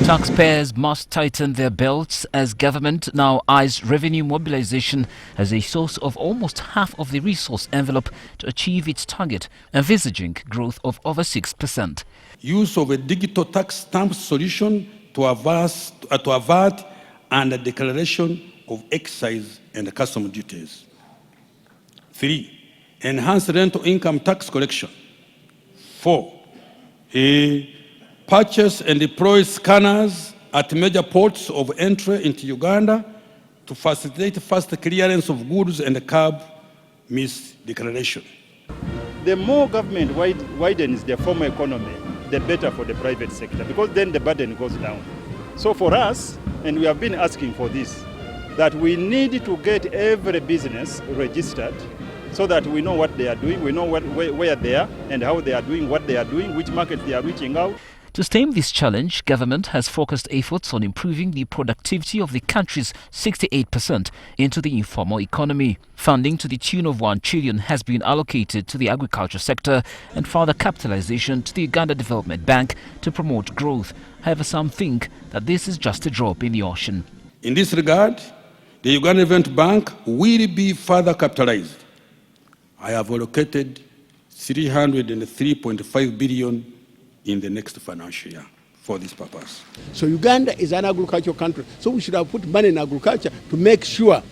Taxpayers must tighten their belts as government now eyes revenue mobilization as a source of almost half of the resource envelope to achieve its target, envisaging growth of over 6%. Use of a digital tax stamp solution to avert and the declaration of excise and custom duties. 3. Enhance rental income tax collection. 4. Purchase and deploy scanners at major ports of entry into Uganda to facilitate faster clearance of goods and curb misdeclaration. The more government widens the formal economy, the better for the private sector, because then the burden goes down. So for us, and we have been asking for this, that we need to get every business registered so that we know what they are doing, we know where they are and how they are doing what they are doing, which market they are reaching out. To stem this challenge, government has focused efforts on improving the productivity of the country's 68% into the informal economy. Funding to the tune of 1 trillion has been allocated to the agriculture sector and further capitalization to the Uganda Development Bank to promote growth. However, some think that this is just a drop in the ocean. In this regard, the Uganda Development Bank will be further capitalized. I have allocated 303.5 billion in the next financial year for this purpose. So Uganda is an agricultural country, so we should have put money in agriculture to make sure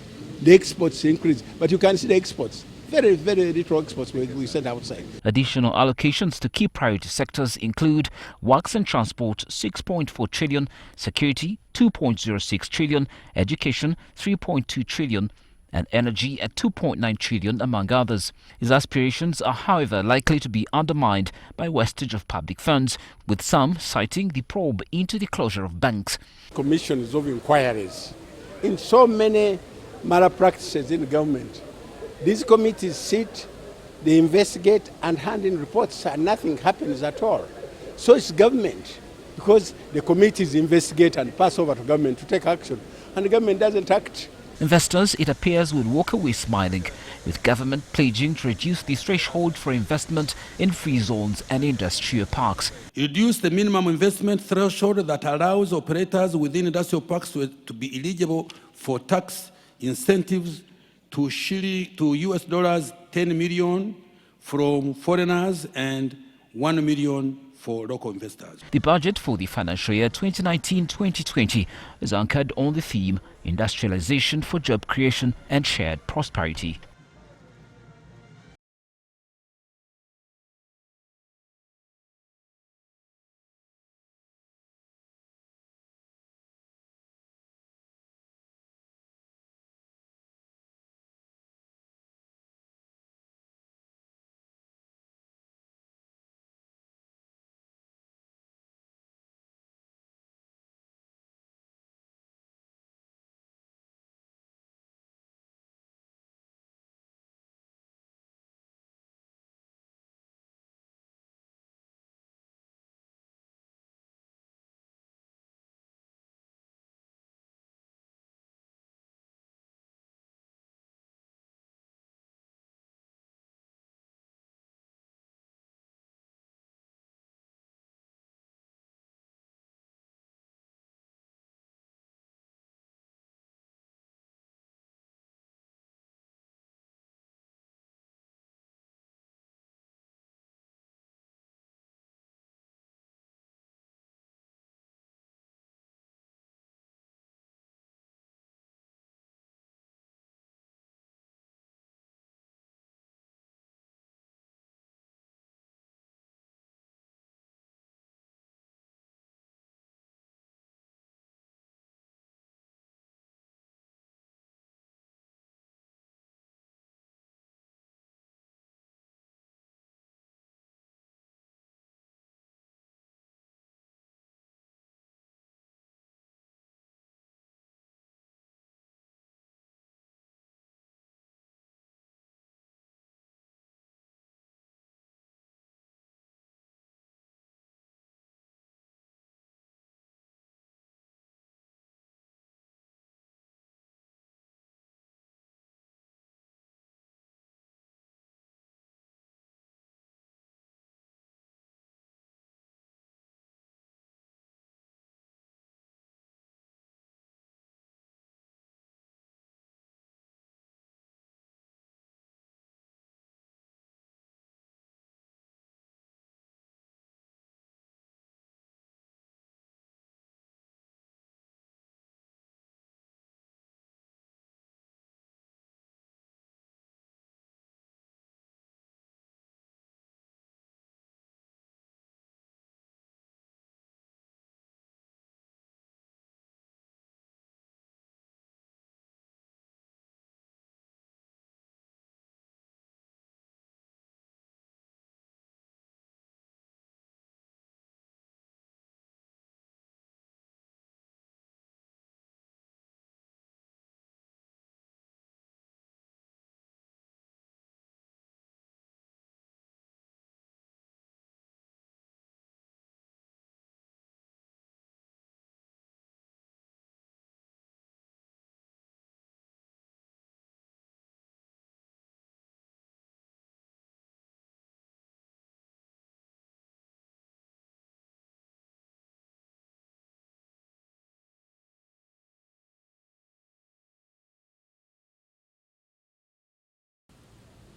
the exports increase. But you can see the exports, very, very little exports we send outside. Additional allocations to key priority sectors include works and transport 6.4 trillion, security 2.06 trillion, education 3.2 trillion, and energy at 2.9 trillion, among others. His aspirations are, however, likely to be undermined by wastage of public funds, with some citing the probe into the closure of banks. Commissions of inquiries in so many malpractices in government. These committees sit, they investigate and hand in reports and nothing happens at all. So it's government, because the committees investigate and pass over to government to take action, and the government doesn't act. Investors, it appears, will walk away smiling, with government pledging to reduce the threshold for investment in free zones and industrial parks. Reduce the minimum investment threshold that allows operators within industrial parks to be eligible for tax incentives to US $10 million from foreigners and $1 million for local investors. The budget for the financial year 2019-2020 is anchored on the theme industrialization for job creation and shared prosperity.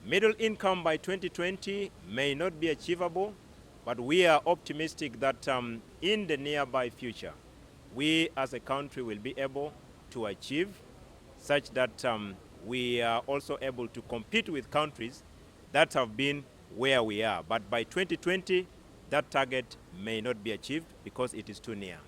Middle income by 2020 may not be achievable, but we are optimistic that in the nearby future, we as a country will be able to achieve such that we are also able to compete with countries that have been where we are. But by 2020, that target may not be achieved because it is too near.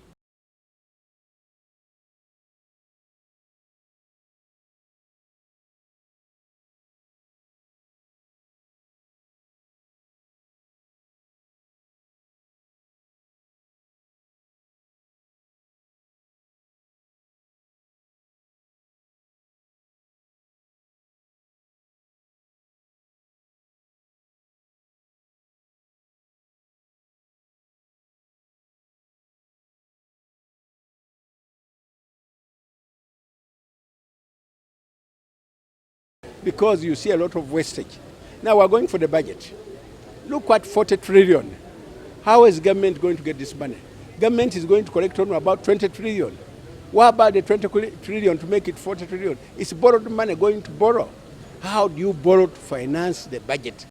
Because you see a lot of wastage. Now we're going for the budget. Look at 40 trillion. How is government going to get this money? Government is going to collect on about 20 trillion. What about the 20 trillion to make it 40 trillion? It's borrowed money going to borrow. How do you borrow to finance the budget?